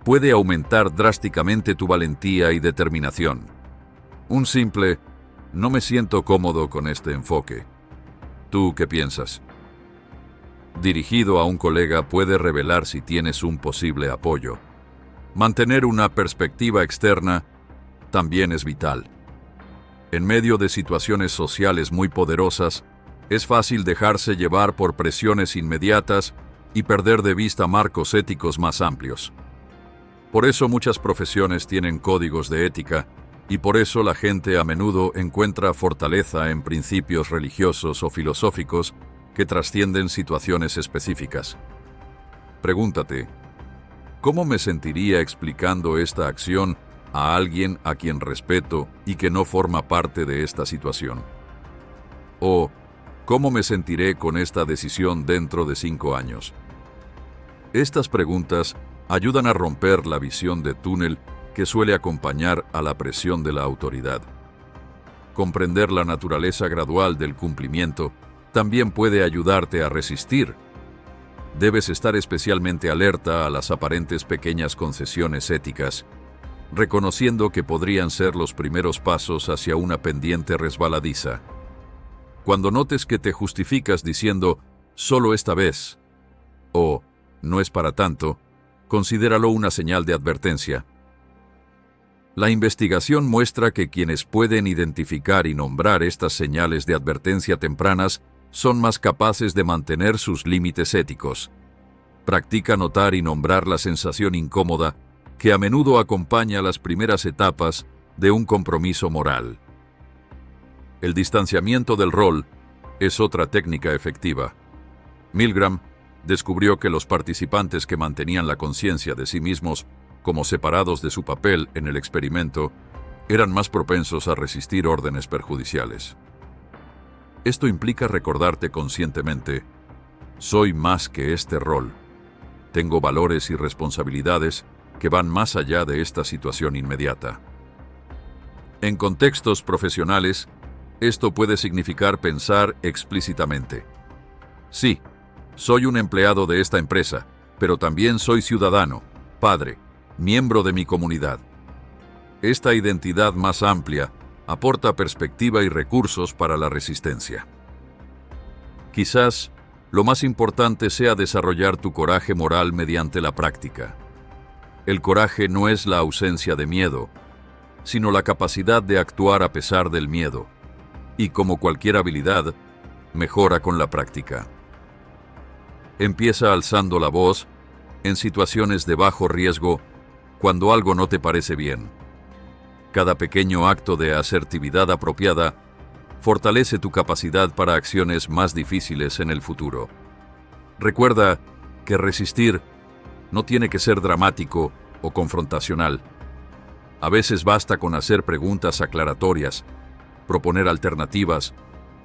puede aumentar drásticamente tu valentía y determinación. Un simple, no me siento cómodo con este enfoque. ¿Tú qué piensas? Dirigido a un colega puede revelar si tienes un posible apoyo. Mantener una perspectiva externa también es vital. En medio de situaciones sociales muy poderosas, es fácil dejarse llevar por presiones inmediatas y perder de vista marcos éticos más amplios. Por eso muchas profesiones tienen códigos de ética, y por eso la gente a menudo encuentra fortaleza en principios religiosos o filosóficos que trascienden situaciones específicas. Pregúntate, ¿cómo me sentiría explicando esta acción a alguien a quien respeto y que no forma parte de esta situación? O, ¿cómo me sentiré con esta decisión dentro de 5 años? Estas preguntas ayudan a romper la visión de túnel que suele acompañar a la presión de la autoridad. Comprender la naturaleza gradual del cumplimiento también puede ayudarte a resistir. Debes estar especialmente alerta a las aparentes pequeñas concesiones éticas, reconociendo que podrían ser los primeros pasos hacia una pendiente resbaladiza. Cuando notes que te justificas diciendo «solo esta vez» o «no es para tanto», considéralo una señal de advertencia. La investigación muestra que quienes pueden identificar y nombrar estas señales de advertencia tempranas son más capaces de mantener sus límites éticos. Practica notar y nombrar la sensación incómoda que a menudo acompaña las primeras etapas de un compromiso moral. El distanciamiento del rol es otra técnica efectiva. Milgram descubrió que los participantes que mantenían la conciencia de sí mismos como separados de su papel en el experimento eran más propensos a resistir órdenes perjudiciales. Esto implica recordarte conscientemente: soy más que este rol. Tengo valores y responsabilidades que van más allá de esta situación inmediata. En contextos profesionales, esto puede significar pensar explícitamente: sí, soy un empleado de esta empresa, pero también soy ciudadano, padre, miembro de mi comunidad. Esta identidad más amplia aporta perspectiva y recursos para la resistencia. Quizás lo más importante sea desarrollar tu coraje moral mediante la práctica. El coraje no es la ausencia de miedo, sino la capacidad de actuar a pesar del miedo, y como cualquier habilidad, mejora con la práctica. Empieza alzando la voz en situaciones de bajo riesgo cuando algo no te parece bien. Cada pequeño acto de asertividad apropiada fortalece tu capacidad para acciones más difíciles en el futuro. Recuerda que resistir no tiene que ser dramático o confrontacional. A veces basta con hacer preguntas aclaratorias, proponer alternativas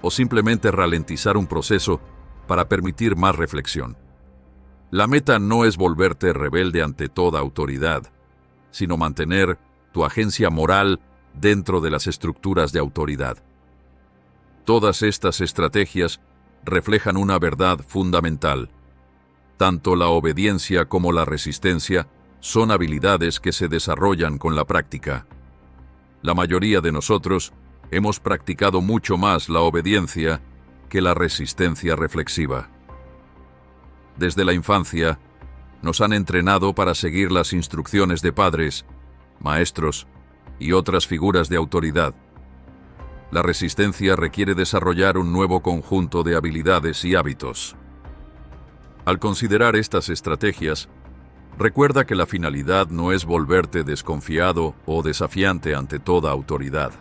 o simplemente ralentizar un proceso para permitir más reflexión. La meta no es volverte rebelde ante toda autoridad, sino mantener tu agencia moral dentro de las estructuras de autoridad. Todas estas estrategias reflejan una verdad fundamental. Tanto la obediencia como la resistencia son habilidades que se desarrollan con la práctica. La mayoría de nosotros hemos practicado mucho más la obediencia que la resistencia reflexiva. Desde la infancia, nos han entrenado para seguir las instrucciones de padres, maestros y otras figuras de autoridad. La resistencia requiere desarrollar un nuevo conjunto de habilidades y hábitos. Al considerar estas estrategias, recuerda que la finalidad no es volverte desconfiado o desafiante ante toda autoridad.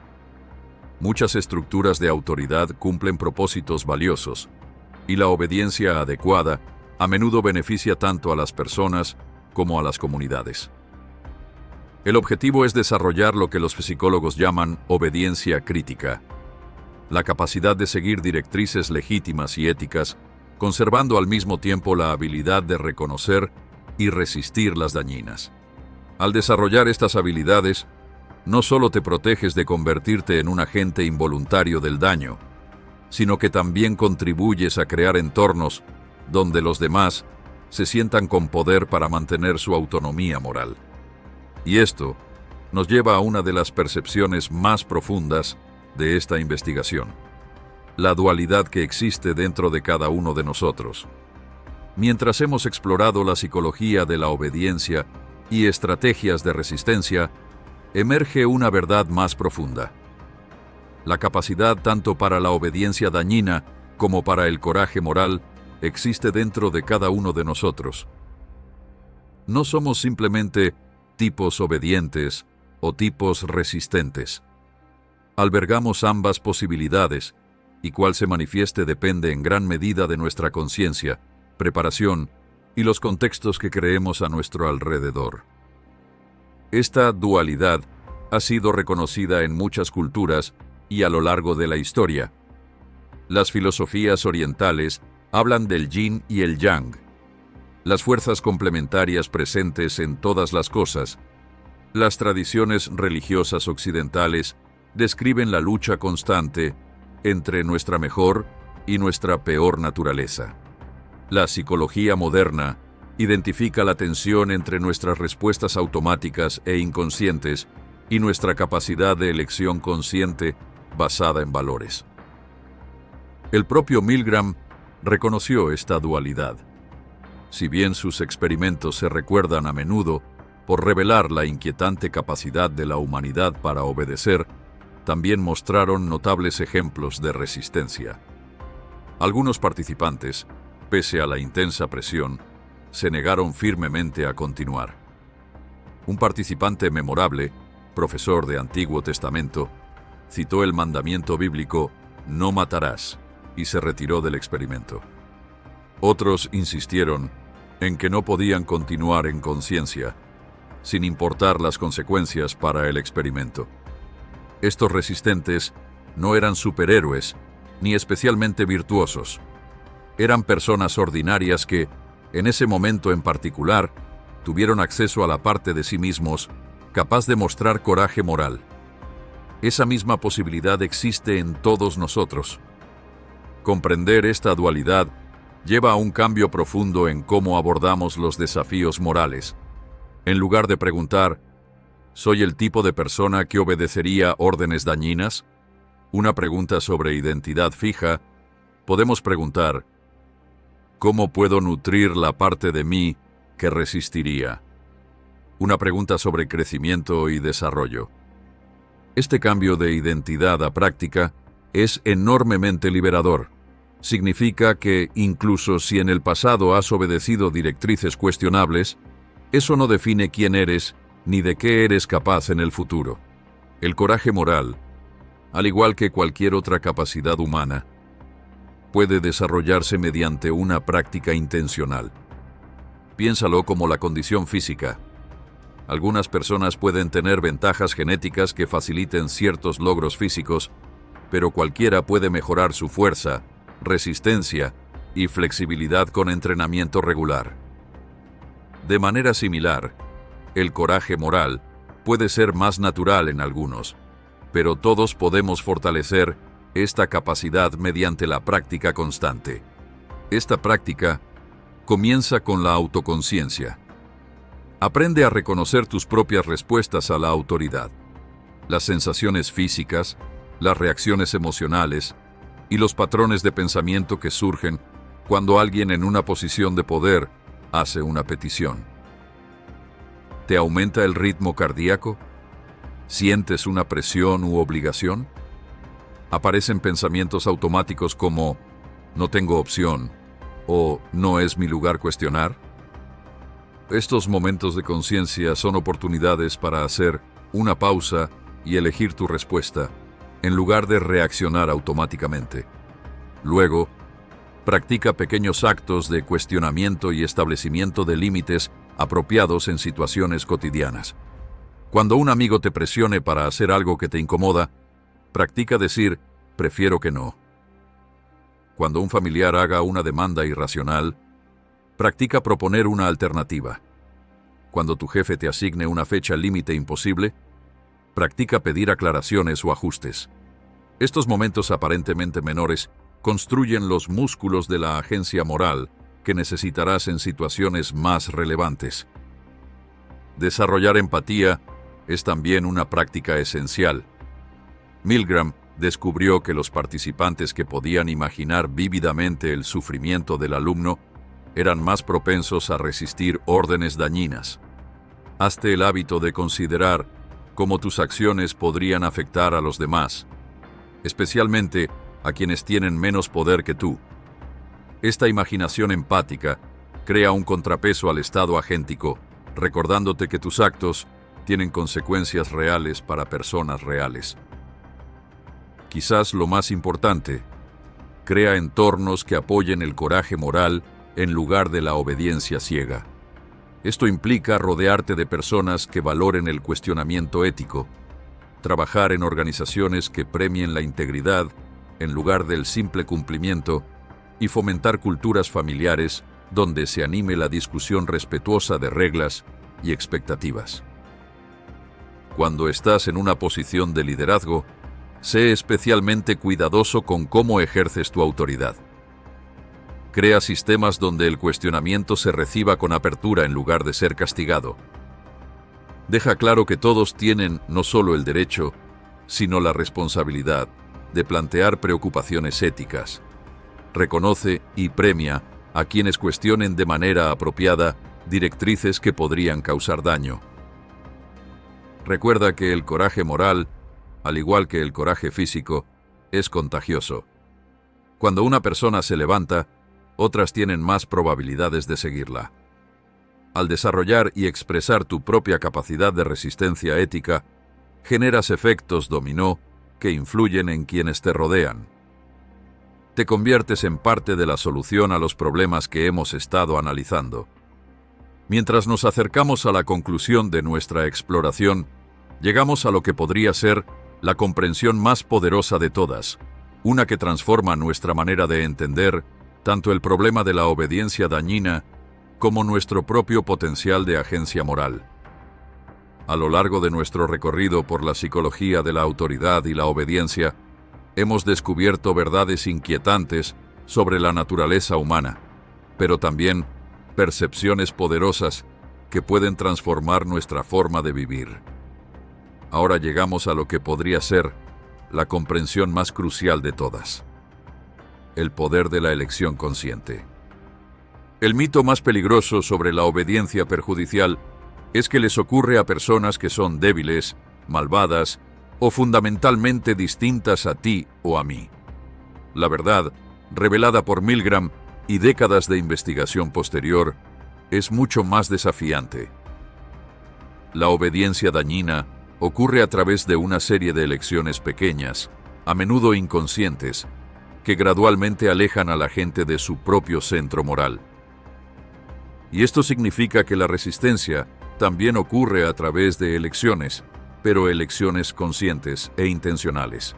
Muchas estructuras de autoridad cumplen propósitos valiosos, y la obediencia adecuada a menudo beneficia tanto a las personas como a las comunidades. El objetivo es desarrollar lo que los psicólogos llaman obediencia crítica, la capacidad de seguir directrices legítimas y éticas, conservando al mismo tiempo la habilidad de reconocer y resistir las dañinas. Al desarrollar estas habilidades, no solo te proteges de convertirte en un agente involuntario del daño, sino que también contribuyes a crear entornos donde los demás se sientan con poder para mantener su autonomía moral. Y esto nos lleva a una de las percepciones más profundas de esta investigación: la dualidad que existe dentro de cada uno de nosotros. Mientras hemos explorado la psicología de la obediencia y estrategias de resistencia, emerge una verdad más profunda. La capacidad tanto para la obediencia dañina como para el coraje moral existe dentro de cada uno de nosotros. No somos simplemente tipos obedientes o tipos resistentes. Albergamos ambas posibilidades, y cuál se manifieste depende en gran medida de nuestra conciencia, preparación y los contextos que creemos a nuestro alrededor. Esta dualidad ha sido reconocida en muchas culturas y a lo largo de la historia. Las filosofías orientales hablan del yin y el yang, las fuerzas complementarias presentes en todas las cosas. Las tradiciones religiosas occidentales describen la lucha constante entre nuestra mejor y nuestra peor naturaleza. La psicología moderna identifica la tensión entre nuestras respuestas automáticas e inconscientes y nuestra capacidad de elección consciente basada en valores. El propio Milgram reconoció esta dualidad. Si bien sus experimentos se recuerdan a menudo por revelar la inquietante capacidad de la humanidad para obedecer, también mostraron notables ejemplos de resistencia. Algunos participantes, pese a la intensa presión, se negaron firmemente a continuar. Un participante memorable, profesor de Antiguo Testamento, citó el mandamiento bíblico «No matarás» y se retiró del experimento. Otros insistieron en que no podían continuar en conciencia, sin importar las consecuencias para el experimento. Estos resistentes no eran superhéroes ni especialmente virtuosos. Eran personas ordinarias que, en ese momento en particular, tuvieron acceso a la parte de sí mismos capaz de mostrar coraje moral. Esa misma posibilidad existe en todos nosotros. Comprender esta dualidad lleva a un cambio profundo en cómo abordamos los desafíos morales. En lugar de preguntar, ¿soy el tipo de persona que obedecería órdenes dañinas? Una pregunta sobre identidad fija, podemos preguntar, ¿cómo puedo nutrir la parte de mí que resistiría? Una pregunta sobre crecimiento y desarrollo. Este cambio de identidad a práctica es enormemente liberador. Significa que, incluso si en el pasado has obedecido directrices cuestionables, eso no define quién eres ni de qué eres capaz en el futuro. El coraje moral, al igual que cualquier otra capacidad humana, puede desarrollarse mediante una práctica intencional. Piénsalo como la condición física. Algunas personas pueden tener ventajas genéticas que faciliten ciertos logros físicos, pero cualquiera puede mejorar su fuerza, resistencia y flexibilidad con entrenamiento regular. De manera similar, el coraje moral puede ser más natural en algunos, pero todos podemos fortalecer esta capacidad mediante la práctica constante. Esta práctica comienza con la autoconciencia. Aprende a reconocer tus propias respuestas a la autoridad, las sensaciones físicas, las reacciones emocionales y los patrones de pensamiento que surgen cuando alguien en una posición de poder hace una petición. ¿Te aumenta el ritmo cardíaco? ¿Sientes una presión u obligación? ¿Aparecen pensamientos automáticos como «no tengo opción» o «no es mi lugar cuestionar»? Estos momentos de conciencia son oportunidades para hacer una pausa y elegir tu respuesta, en lugar de reaccionar automáticamente. Luego, practica pequeños actos de cuestionamiento y establecimiento de límites apropiados en situaciones cotidianas. Cuando un amigo te presione para hacer algo que te incomoda, practica decir, prefiero que no. Cuando un familiar haga una demanda irracional, practica proponer una alternativa. Cuando tu jefe te asigne una fecha límite imposible, practica pedir aclaraciones o ajustes. Estos momentos aparentemente menores construyen los músculos de la agencia moral que necesitarás en situaciones más relevantes. Desarrollar empatía es también una práctica esencial. Milgram descubrió que los participantes que podían imaginar vívidamente el sufrimiento del alumno eran más propensos a resistir órdenes dañinas. Hazte el hábito de considerar cómo tus acciones podrían afectar a los demás, especialmente a quienes tienen menos poder que tú. Esta imaginación empática crea un contrapeso al estado agéntico, recordándote que tus actos tienen consecuencias reales para personas reales. Quizás lo más importante, crea entornos que apoyen el coraje moral en lugar de la obediencia ciega. Esto implica rodearte de personas que valoren el cuestionamiento ético, trabajar en organizaciones que premien la integridad en lugar del simple cumplimiento y fomentar culturas familiares donde se anime la discusión respetuosa de reglas y expectativas. Cuando estás en una posición de liderazgo, sé especialmente cuidadoso con cómo ejerces tu autoridad. Crea sistemas donde el cuestionamiento se reciba con apertura en lugar de ser castigado. Deja claro que todos tienen no solo el derecho, sino la responsabilidad de plantear preocupaciones éticas. Reconoce y premia a quienes cuestionen de manera apropiada directrices que podrían causar daño. Recuerda que el coraje moral, al igual que el coraje físico, es contagioso. Cuando una persona se levanta, otras tienen más probabilidades de seguirla. Al desarrollar y expresar tu propia capacidad de resistencia ética, generas efectos dominó que influyen en quienes te rodean. Te conviertes en parte de la solución a los problemas que hemos estado analizando. Mientras nos acercamos a la conclusión de nuestra exploración, llegamos a lo que podría ser la comprensión más poderosa de todas, una que transforma nuestra manera de entender tanto el problema de la obediencia dañina como nuestro propio potencial de agencia moral. A lo largo de nuestro recorrido por la psicología de la autoridad y la obediencia, hemos descubierto verdades inquietantes sobre la naturaleza humana. pero también percepciones poderosas que pueden transformar nuestra forma de vivir. Ahora llegamos a lo que podría ser la comprensión más crucial de todas: el poder de la elección consciente. El mito más peligroso sobre la obediencia perjudicial es que les ocurre a personas que son débiles, malvadas o fundamentalmente distintas a ti o a mí. La verdad, revelada por Milgram y décadas de investigación posterior, es mucho más desafiante. La obediencia dañina ocurre a través de una serie de elecciones pequeñas, a menudo inconscientes, que gradualmente alejan a la gente de su propio centro moral. Y esto significa que la resistencia también ocurre a través de elecciones, pero elecciones conscientes e intencionales.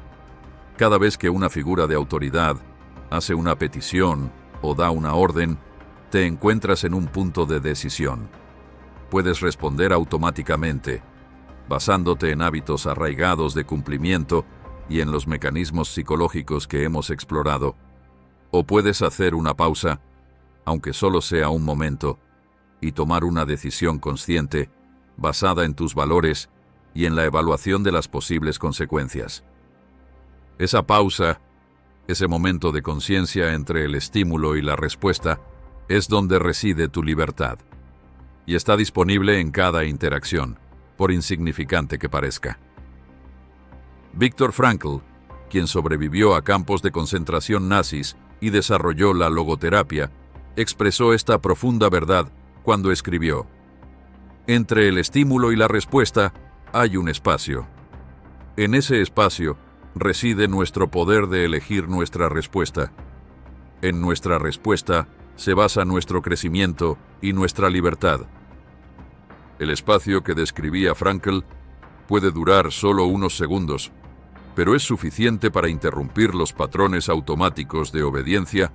Cada vez que una figura de autoridad hace una petición o da una orden, te encuentras en un punto de decisión. Puedes responder automáticamente, basándote en hábitos arraigados de cumplimiento y en los mecanismos psicológicos que hemos explorado. O puedes hacer una pausa, aunque solo sea un momento, y tomar una decisión consciente, basada en tus valores y en la evaluación de las posibles consecuencias. Esa pausa, ese momento de conciencia entre el estímulo y la respuesta, es donde reside tu libertad. Y está disponible en cada interacción, por insignificante que parezca. Viktor Frankl, quien sobrevivió a campos de concentración nazis y desarrolló la logoterapia, expresó esta profunda verdad cuando escribió: entre el estímulo y la respuesta hay un espacio. En ese espacio reside nuestro poder de elegir nuestra respuesta. En nuestra respuesta se basa nuestro crecimiento y nuestra libertad. El espacio que describía Frankl puede durar solo unos segundos, pero es suficiente para interrumpir los patrones automáticos de obediencia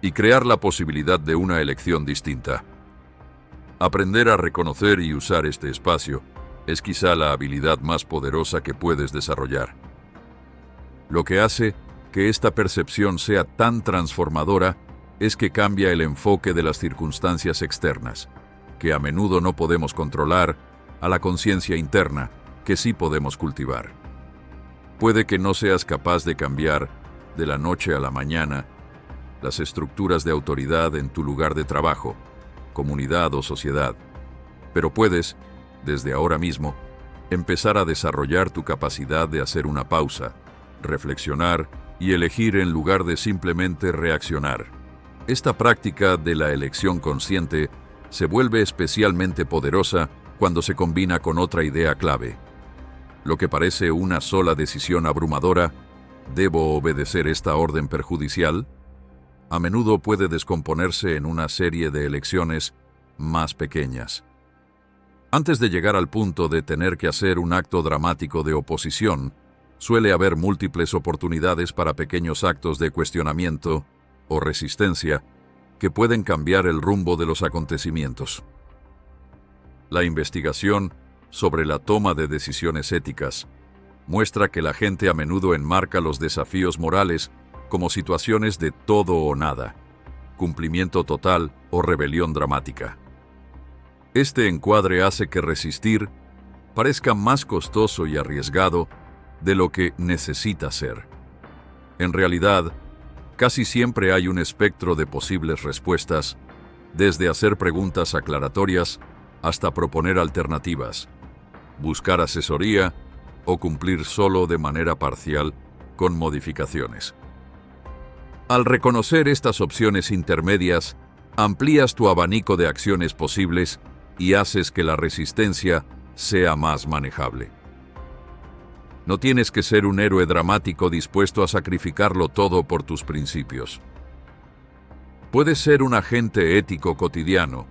y crear la posibilidad de una elección distinta. Aprender a reconocer y usar este espacio es quizá la habilidad más poderosa que puedes desarrollar. Lo que hace que esta percepción sea tan transformadora es que cambia el enfoque de las circunstancias externas, que a menudo no podemos controlar, a la conciencia interna, que sí podemos cultivar. Puede que no seas capaz de cambiar, de la noche a la mañana, las estructuras de autoridad en tu lugar de trabajo, comunidad o sociedad, pero puedes, desde ahora mismo, empezar a desarrollar tu capacidad de hacer una pausa, reflexionar y elegir en lugar de simplemente reaccionar. Esta práctica de la elección consciente se vuelve especialmente poderosa cuando se combina con otra idea clave. Lo que parece una sola decisión abrumadora, ¿debo obedecer esta orden perjudicial?, a menudo puede descomponerse en una serie de elecciones más pequeñas. Antes de llegar al punto de tener que hacer un acto dramático de oposición, suele haber múltiples oportunidades para pequeños actos de cuestionamiento o resistencia que pueden cambiar el rumbo de los acontecimientos. La investigación sobre la toma de decisiones éticas muestra que la gente a menudo enmarca los desafíos morales como situaciones de todo o nada, cumplimiento total o rebelión dramática. Este encuadre hace que resistir parezca más costoso y arriesgado de lo que necesita ser. En realidad, casi siempre hay un espectro de posibles respuestas, desde hacer preguntas aclaratorias hasta proponer alternativas, buscar asesoría o cumplir solo de manera parcial con modificaciones. Al reconocer estas opciones intermedias, amplías tu abanico de acciones posibles y haces que la resistencia sea más manejable. No tienes que ser un héroe dramático dispuesto a sacrificarlo todo por tus principios. Puedes ser un agente ético cotidiano,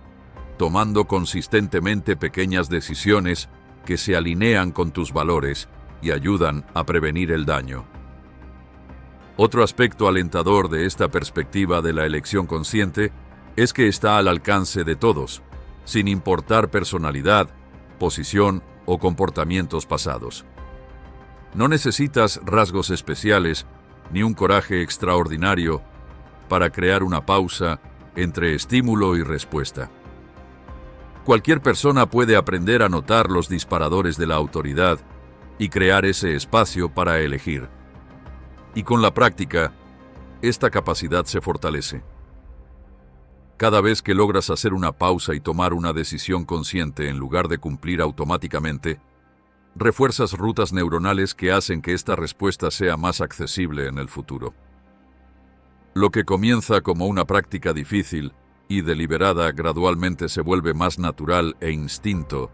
tomando consistentemente pequeñas decisiones que se alinean con tus valores y ayudan a prevenir el daño. Otro aspecto alentador de esta perspectiva de la elección consciente es que está al alcance de todos, sin importar personalidad, posición o comportamientos pasados. No necesitas rasgos especiales ni un coraje extraordinario para crear una pausa entre estímulo y respuesta. Cualquier persona puede aprender a notar los disparadores de la autoridad y crear ese espacio para elegir. Y con la práctica, esta capacidad se fortalece. Cada vez que logras hacer una pausa y tomar una decisión consciente en lugar de cumplir automáticamente, refuerzas rutas neuronales que hacen que esta respuesta sea más accesible en el futuro. Lo que comienza como una práctica difícil y deliberada gradualmente se vuelve más natural e instinto